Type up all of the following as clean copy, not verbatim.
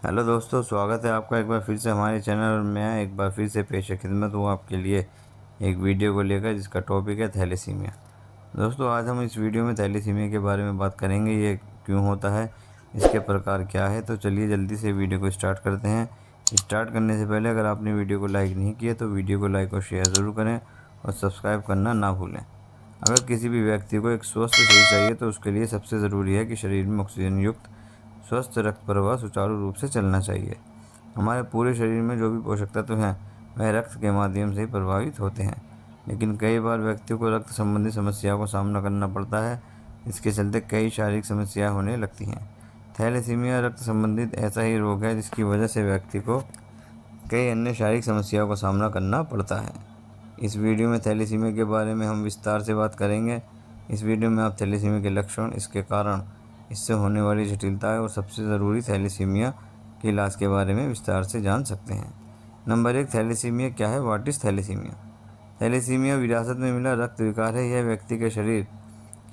Hello दोस्तों, स्वागत है आपका एक बार फिर से हमारे चैनल। और मैं एक बार फिर से पेश खिदमत हूँ आपके लिए एक वीडियो को लेकर, जिसका टॉपिक है थैलेसीमिया। दोस्तों, आज हम इस वीडियो में थैलेसीमिया के बारे में बात करेंगे। ये क्यों होता है, इसके प्रकार क्या है। तो चलिए जल्दी से वीडियो को स्टार्ट करते हैं। स्टार्ट करने से पहले अगर आपने वीडियो को लाइक नहीं किया तो वीडियो को लाइक और शेयर ज़रूर करें और सब्सक्राइब करना ना भूलें। अगर किसी भी व्यक्ति को एक स्वस्थ शरीर चाहिए तो उसके लिए सबसे ज़रूरी है कि शरीर में ऑक्सीजन युक्त स्वस्थ रक्त प्रवाह सुचारू रूप से चलना चाहिए। हमारे पूरे शरीर में जो भी पोषक तत्व हैं वह रक्त के माध्यम से ही प्रभावित होते हैं, लेकिन कई बार व्यक्ति को रक्त संबंधी समस्याओं का सामना करना पड़ता है। इसके चलते कई शारीरिक समस्याएं होने लगती हैं। थैलेसीमिया रक्त संबंधित ऐसा ही रोग है जिसकी वजह से व्यक्ति को कई अन्य शारीरिक समस्याओं का सामना करना पड़ता है। इस वीडियो में थैलेसीमिया के बारे में हम विस्तार से बात करेंगे। इस वीडियो में आप थैलेसीमिया के लक्षण, इसके कारण, इससे होने वाली जटिलताएं और सबसे ज़रूरी थैलेसीमिया के इलाज के बारे में विस्तार से जान सकते हैं। नंबर 1, थैलेसीमिया क्या है। What is thalassaemia. थैलेसीमिया विरासत में मिला रक्त विकार है। यह व्यक्ति के शरीर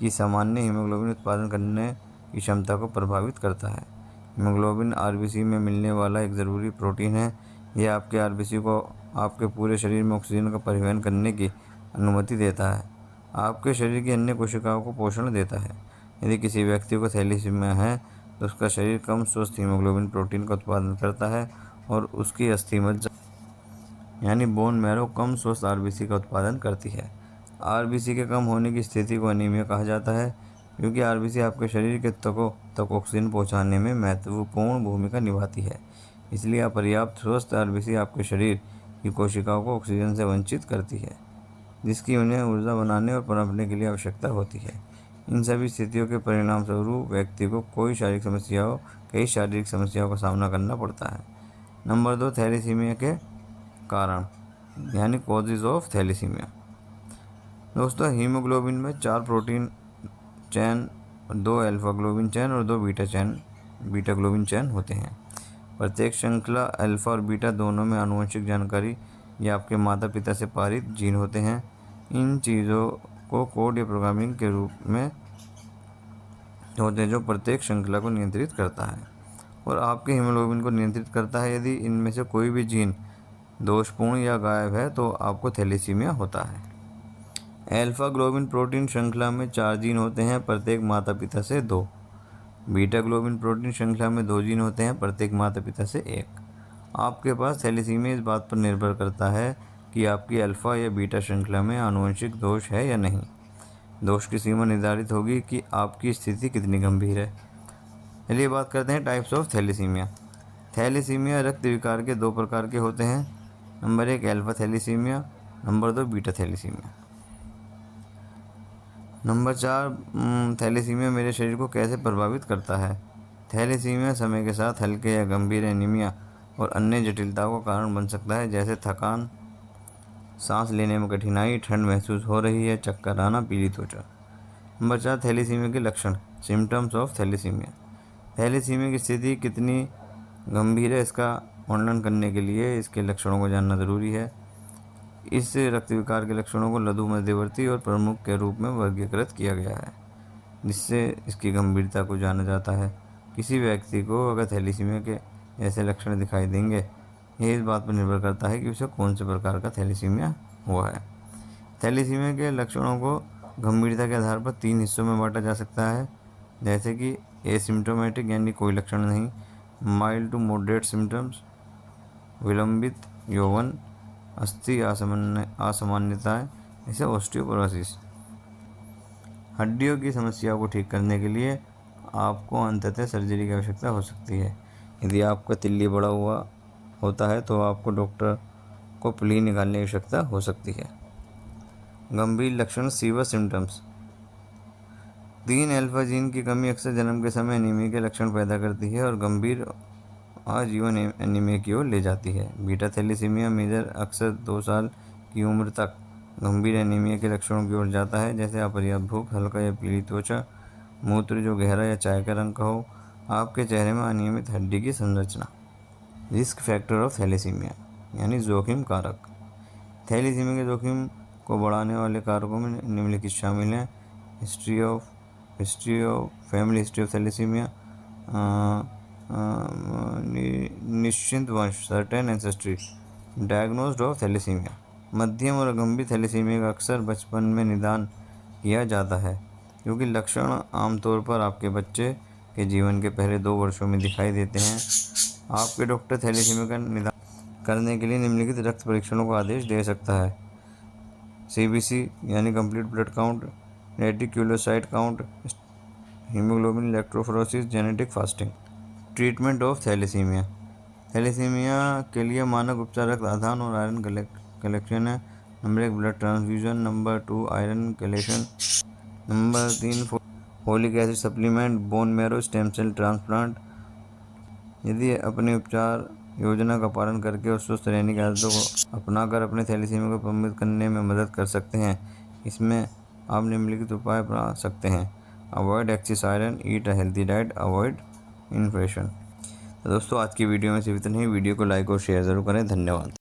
की सामान्य हीमोग्लोबिन उत्पादन करने की क्षमता को प्रभावित करता है। हीमोग्लोबिन आरबीसी में मिलने वाला एक ज़रूरी प्रोटीन है। यह आपके आरबीसी को आपके पूरे शरीर में ऑक्सीजन का परिवहन करने की अनुमति देता है। आपके शरीर की अन्य कोशिकाओं को पोषण देता है। यदि किसी व्यक्ति को थैलेसीमिया है तो उसका शरीर कम स्वस्थ हीमोग्लोबिन प्रोटीन का उत्पादन करता है और उसकी अस्थि मज्जा यानी बोन मैरो कम स्वस्थ आरबीसी का उत्पादन करती है। आरबीसी के कम होने की स्थिति को अनीमिया कहा जाता है, क्योंकि आरबीसी आपके शरीर के तकों तक ऑक्सीजन पहुंचाने में महत्वपूर्ण भूमिका निभाती है। इसलिए अपर्याप्त स्वस्थ आरबीसी आपके शरीर की कोशिकाओं को ऑक्सीजन से वंचित करती है, जिसकी उन्हें ऊर्जा बनाने और पनपने के लिए आवश्यकता होती है। इन सभी स्थितियों के परिणाम स्वरूप व्यक्ति को कई शारीरिक समस्याओं का सामना करना पड़ता है। नंबर 2, थैलेसीमिया के कारण यानी कॉजेज ऑफ थैलेसीमिया। दोस्तों, हीमोग्लोबिन में 4 प्रोटीन चैन, 2 अल्फा ग्लोबिन चैन और 2 बीटा ग्लोबिन चैन होते हैं। प्रत्येक श्रृंखला अल्फा और बीटा दोनों में आनुवंशिक जानकारी या आपके माता पिता से पारित जीन होते हैं। इन चीज़ों को कोड या प्रोग्रामिंग के रूप में होते हैं जो प्रत्येक श्रृंखला को नियंत्रित करता है और आपके हीमोग्लोबिन को नियंत्रित करता है। यदि इनमें से कोई भी जीन दोषपूर्ण या गायब है तो आपको थैलेसीमिया होता है। अल्फा ग्लोबिन प्रोटीन श्रृंखला में 4 जीन होते हैं, प्रत्येक माता पिता से 2। बीटा ग्लोबिन प्रोटीन श्रृंखला में 2 जीन होते हैं, प्रत्येक माता पिता से 1। आपके पास थैलेसीमिया इस बात पर निर्भर करता है कि आपकी अल्फा या बीटा श्रृंखला में आनुवंशिक दोष है या नहीं। दोष की सीमा निर्धारित होगी कि आपकी स्थिति कितनी गंभीर है। चलिए बात करते हैं टाइप्स ऑफ थैलेसीमिया। थैलेसीमिया रक्त विकार के 2 प्रकार के होते हैं। Number 1, alpha thalassemia. Number 2, beta thalassemia. Number 4, thalassemia मेरे शरीर को कैसे प्रभावित करता है। थैलेसीमिया समय के साथ हल्के या गंभीर एनीमिया और अन्य जटिलताओं का कारण बन सकता है, जैसे थकान, सांस लेने में कठिनाई, ठंड महसूस हो रही है, चक्कर आना, पीली त्वचा। नंबर 4, थैलेसीमिया के लक्षण, सिम्टम्स ऑफ थैलेसीमिया। थैलेसीमिया की स्थिति कितनी गंभीर है इसका वर्णन करने के लिए इसके लक्षणों को जानना ज़रूरी है। इस रक्त विकार के लक्षणों को लघु, मध्यवर्ती और प्रमुख के रूप में वर्गीकृत किया गया है, जिससे इसकी गंभीरता को जाना जाता है। किसी व्यक्ति को अगर थैलेसीमिया के ऐसे लक्षण दिखाई देंगे, यह इस बात पर निर्भर करता है कि उसे कौन से प्रकार का थैलेसीमिया हुआ है। थैलेसीमिया के लक्षणों को गंभीरता के आधार पर 3 हिस्सों में बांटा जा सकता है, जैसे कि एसिम्टोमेटिक यानी कोई लक्षण नहीं, माइल्ड टू मॉडरेट सिम्टम्स, विलंबित यौवन, अस्थि असामान्यताएं जैसे ऑस्टियोपोरोसिस। हड्डियों की समस्याओं को ठीक करने के लिए आपको अंततः सर्जरी की आवश्यकता हो सकती है। यदि आपका तिल्ली बड़ा हुआ होता है तो आपको डॉक्टर को पुली निकालने की आवश्यकता हो सकती है। गंभीर लक्षण, सीवियर सिम्टम्स। 3 अल्फा जीन की कमी अक्सर जन्म के समय एनीमिया के लक्षण पैदा करती है और गंभीर आजीवन एनीमिया की ओर ले जाती है। बीटा थैलेसीमिया मेजर अक्सर 2 साल की उम्र तक गंभीर एनीमिया के लक्षणों की ओर जाता है, जैसे अपर्याप्त भूख, हल्का या पीली त्वचा, मूत्र जो गहरा या चाय का रंग का हो, आपके चेहरे में अनियमित हड्डी की संरचना। रिस्क फैक्टर ऑफ थैलेसीमिया यानी जोखिम कारक। थैलेसीमिया के जोखिम को बढ़ाने वाले कारकों में निम्नलिखित शामिल हैं: फैमिली हिस्ट्री ऑफ थैलेसीमिया, निश्चिंत वंश, certain ancestry, diagnosed of thalassemia. मध्यम और गंभीर थैलेसीमिया का अक्सर बचपन में निदान किया जाता है, क्योंकि लक्षण आमतौर पर आपके बच्चे के जीवन के पहले 2 वर्षों में दिखाई देते हैं। आपके डॉक्टर थैलेसीमिया का निदान करने के लिए निम्नलिखित रक्त परीक्षणों का आदेश दे सकता है: CBC यानी complete blood count, reticulocyte count, haemoglobin electrophoresis, genetic fasting. Treatment of thalassaemia. Thalassaemia के लिए मानक उपचार रक्त आधान और आयरन कलेक्शन है। Number 1 blood transfusion, number 2 iron collection, number 3 folic acid supplement, bone marrow stem cell transplant. यदि अपने उपचार योजना का पालन करके और स्वस्थ रहने की आदतों को अपनाकर अपने थैलेसीमिया को प्रबंधित करने में मदद कर सकते हैं। इसमें आप निम्नलिखित उपाय अपना सकते हैं: avoid excess iron, eat a healthy diet, avoid inflation. तो दोस्तों, आज की वीडियो में सिर्फ इतना ही। वीडियो को लाइक और शेयर ज़रूर करें। धन्यवाद।